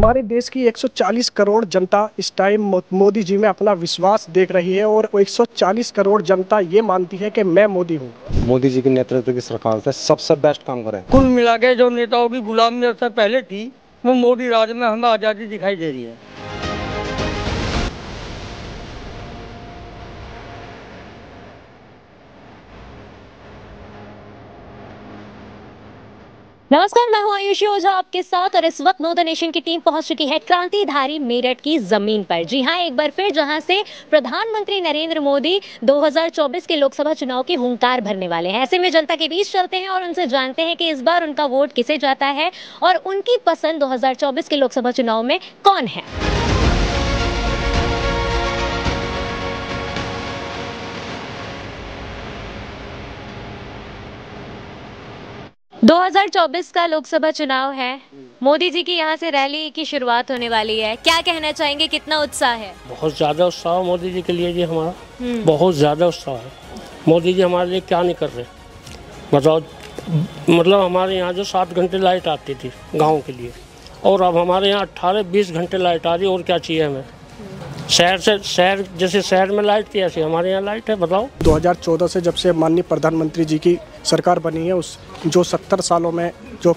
हमारे देश की 140 करोड़ जनता इस टाइम मोदी जी में अपना विश्वास देख रही है और 140 करोड़ जनता ये मानती है कि मैं मोदी हूँ। मोदी जी के नेतृत्व की सरकार से सबसे बेस्ट काम करें। कुल मिला के जो नेताओं की गुलामी से पहले थी वो मोदी राज में हमें आज़ादी दिखाई दे रही है। नमस्कार, मैं हूं आयुषी ओझा आपके साथ और इस वक्त नो द नेशन की टीम पहुंच चुकी है क्रांतिधारी मेरठ की जमीन पर। जी हां, एक बार फिर जहां से प्रधानमंत्री नरेंद्र मोदी 2024 के लोकसभा चुनाव की हुंकार भरने वाले हैं। ऐसे में जनता के बीच चलते हैं और उनसे जानते हैं कि इस बार उनका वोट किसे जाता है और उनकी पसंद 2024 के लोकसभा चुनाव में कौन है। 2024 का लोकसभा चुनाव है। मोदी जी की यहाँ से रैली की शुरुआत होने वाली है। क्या कहना चाहेंगे, कितना उत्साह है? बहुत ज़्यादा उत्साह मोदी जी के लिए जी, हमारा बहुत ज़्यादा उत्साह है। मोदी जी हमारे लिए क्या नहीं कर रहे बताओ। मतलब हमारे यहाँ जो 7 घंटे लाइट आती थी गाँव के लिए, और अब हमारे यहाँ 18-20 घंटे लाइट आ रही है। और क्या चाहिए हमें? शहर जैसे शहर में लाइट थी ऐसे हमारे यहाँ लाइट है। बताओ 2014 से जब से माननीय प्रधानमंत्री जी की सरकार बनी है, उस जो 70 सालों में जो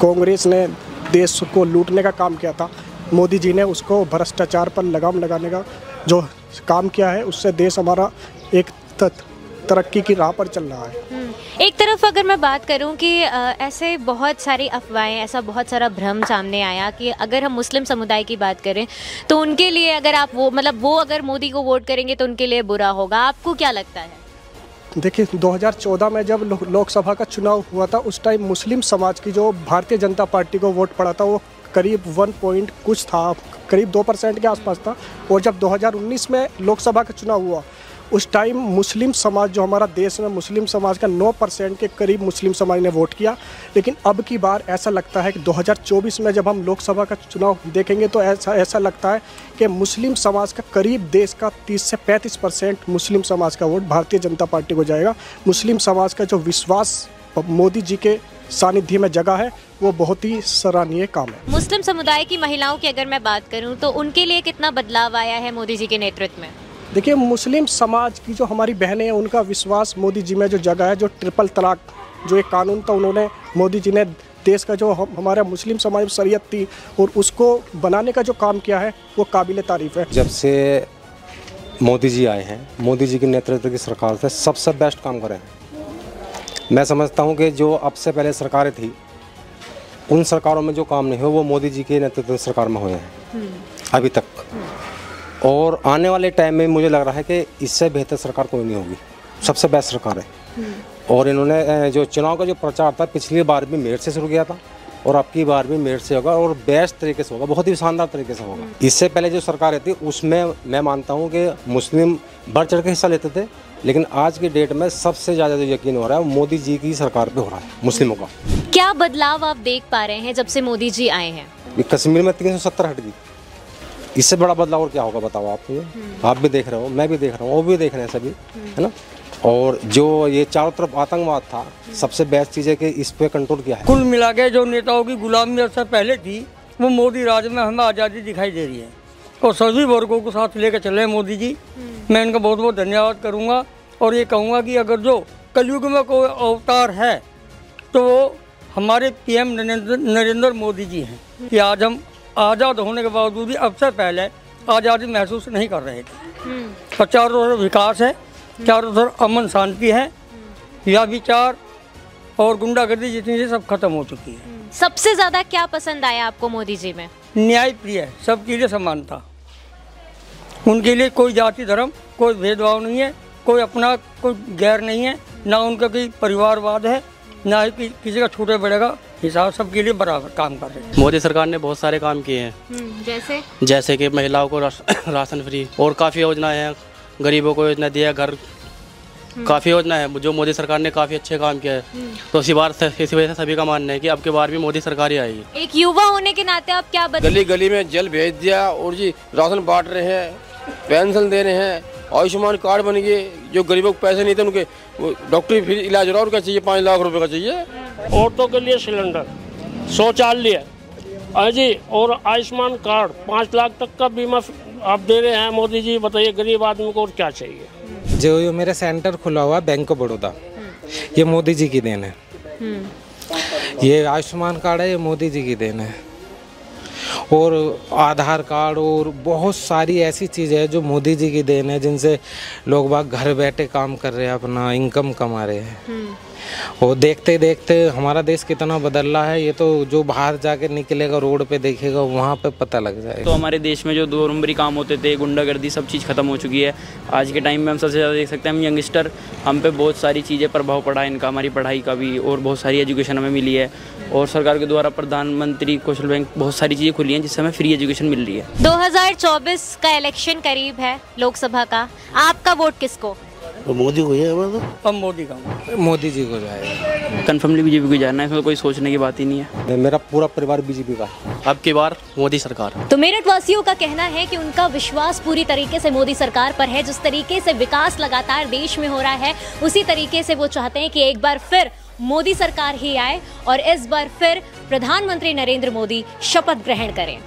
कांग्रेस ने देश को लूटने का काम किया था, मोदी जी ने उसको भ्रष्टाचार पर लगाम लगाने का जो काम किया है, उससे देश हमारा एक तरक्की की राह पर चल रहा है। एक तरफ अगर मैं बात करूं कि ऐसे बहुत सारी अफवाहें, ऐसा बहुत सारा भ्रम सामने आया कि अगर हम मुस्लिम समुदाय की बात करें तो उनके लिए अगर आप वो अगर मोदी को वोट करेंगे तो उनके लिए बुरा होगा। आपको क्या लगता है? देखिए, 2014 में जब लोकसभा का चुनाव हुआ था, उस टाइम मुस्लिम समाज की जो भारतीय जनता पार्टी को वोट पड़ा था वो करीब 1 पॉइंट कुछ था, करीब 2% के आसपास था। और जब 2019 में लोकसभा का चुनाव हुआ, उस टाइम मुस्लिम समाज, जो हमारा देश में मुस्लिम समाज का 9% के करीब मुस्लिम समाज ने वोट किया। लेकिन अब की बार ऐसा लगता है कि 2024 में जब हम लोकसभा का चुनाव देखेंगे तो ऐसा लगता है कि मुस्लिम समाज का करीब देश का 30 से 35% मुस्लिम समाज का वोट भारतीय जनता पार्टी को जाएगा। मुस्लिम समाज का जो विश्वास मोदी जी के सानिध्य में जगह है, वो बहुत ही सराहनीय काम है। मुस्लिम समुदाय की महिलाओं की अगर मैं बात करूं तो उनके लिए कितना बदलाव आया है मोदी जी के नेतृत्व में? देखिए, मुस्लिम समाज की जो हमारी बहनें हैं, उनका विश्वास मोदी जी में जो जगह है, जो ट्रिपल तलाक जो एक कानून था, उन्होंने मोदी जी ने देश का जो हमारा मुस्लिम समाज में शरीयत थी और उसको बनाने का जो काम किया है, वो काबिल तारीफ है। जब से मोदी जी आए हैं, मोदी जी के नेतृत्व की सरकार से सबसे बेस्ट काम करें। मैं समझता हूँ कि जो अब से पहले सरकारें थी, उन सरकारों में जो काम नहीं हुआ वो मोदी जी के नेतृत्व की सरकार में हुए हैं अभी तक। और आने वाले टाइम में मुझे लग रहा है कि इससे बेहतर सरकार कोई नहीं होगी, सबसे बेस्ट सरकार है। और इन्होंने जो चुनाव का जो प्रचार था, पिछली बार भी मेरठ से शुरू किया था और अब की बार भी मेरठ से होगा और बेस्ट तरीके से होगा, बहुत ही शानदार तरीके से होगा। इससे पहले जो सरकारें थी उसमें मैं मानता हूँ कि मुस्लिम बढ़ चढ़ के हिस्सा लेते थे, लेकिन आज की डेट में सबसे ज़्यादा जो यकीन हो रहा है मोदी जी की सरकार पे हो रहा है मुस्लिमों का। क्या बदलाव आप देख पा रहे हैं जब से मोदी जी आए हैं? कश्मीर में 370 हट गई, इससे बड़ा बदलाव और क्या होगा बताओ आप मुझे। आप भी देख रहे हो, मैं भी देख रहा हूँ, वो भी देख रहे हैं सभी, है ना। और जो ये चारों तरफ आतंकवाद था, सबसे बेस्ट चीज़ है कि इस पे कंट्रोल किया है। कुल मिला के जो नेताओं की गुलामी से पहले थी वो मोदी राज में हमें आज़ादी दिखाई दे रही है और सभी वर्गों को साथ लेकर चले मोदी जी। मैं इनका बहुत बहुत धन्यवाद करूँगा और ये कहूँगा कि अगर जो कलयुग में कोई अवतार है तो वो हमारे PM नरेंद्र मोदी जी हैं। कि आज हम आज़ाद होने के बावजूद भी अब से पहले आज़ादी महसूस नहीं कर रहे थे। और चारों तरफ विकास है, चारों तरफ अमन शांति है, या विचार और गुंडागर्दी जितनी थी सब खत्म हो चुकी है। सबसे ज्यादा क्या पसंद आया आपको मोदी जी में? न्याय प्रिय है, सबके लिए समानता। उनके लिए कोई जाति धर्म कोई भेदभाव नहीं है, कोई अपना कोई गैर नहीं है, ना उनका कोई परिवारवाद है, ना ही किसी का छोटे बड़े का हिसाब, सबके लिए बराबर काम कर रहे हैं। मोदी सरकार ने बहुत सारे काम किए हैं, जैसे कि महिलाओं को राशन फ्री और काफ़ी योजनाएं हैं, गरीबों को योजना दिया, घर काफ़ी योजना है जो मोदी सरकार ने काफ़ी अच्छे काम किया है। तो इसी वजह से सभी का मानना है कि अब की बार भी मोदी सरकार ही आएगी। एक युवा होने के नाते आप क्या गली गली में जल भेज दिया और जी राशन बांट रहे हैं, पेंशन दे रहे हैं, आयुष्मान कार्ड बन गए। जो गरीबों को पैसे नहीं थे उनके डॉक्टरी फ्री इलाज हो रहा है, उनका चाहिए 5 लाख रुपए का चाहिए। औरतों के लिए सिलेंडर, शौचालय, जी, और आयुष्मान कार्ड 5 लाख तक का बीमा आप दे रहे हैं मोदी जी। बताइए गरीब आदमी को और क्या चाहिए। जो ये मेरा सेंटर खुला हुआ बैंक ऑफ बड़ौदा, ये मोदी जी की देन है। ये आयुष्मान कार्ड है, ये मोदी जी की देन है। और आधार कार्ड और बहुत सारी ऐसी चीज़ें हैं जो मोदी जी की देन है, जिनसे लोग बाग घर बैठे काम कर रहे हैं, अपना इनकम कमा रहे हैं। और देखते देखते हमारा देश कितना बदल रहा है, ये तो जो बाहर जाके निकलेगा, रोड पे देखेगा, वहाँ पे पता लग जाएगा। तो हमारे देश में जो 2 नंबरी काम होते थे, गुंडागर्दी, सब चीज़ खत्म हो चुकी है। आज के टाइम में हम सबसे ज़्यादा देख सकते हैं, हम यंगस्टर, हम पे बहुत सारी चीज़ें प्रभाव पड़ा है इनका, हमारी पढ़ाई का भी, और बहुत सारी एजुकेशन हमें मिली है। और सरकार के द्वारा प्रधानमंत्री कौशल बैंक, बहुत सारी चीज़ें खुली हैं जिससे हमें फ्री एजुकेशन मिल रही है। 2024 का इलेक्शन करीब है, लोकसभा का, आपका वोट किसको? तो मोदी को है। अब मोदी का, मोदी जी को जाएगा। कन्फर्मली बीजेपी को जाना है, इसमें कोई सोचने की बात ही नहीं है। मेरा पूरा परिवार बीजेपी का है। अब की बार मोदी सरकार। तो मेरठ वासियों का कहना है कि उनका विश्वास पूरी तरीके से मोदी सरकार पर है। जिस तरीके से विकास लगातार देश में हो रहा है, उसी तरीके से वो चाहते हैं कि एक बार फिर मोदी सरकार ही आए और इस बार फिर प्रधानमंत्री नरेंद्र मोदी शपथ ग्रहण करें।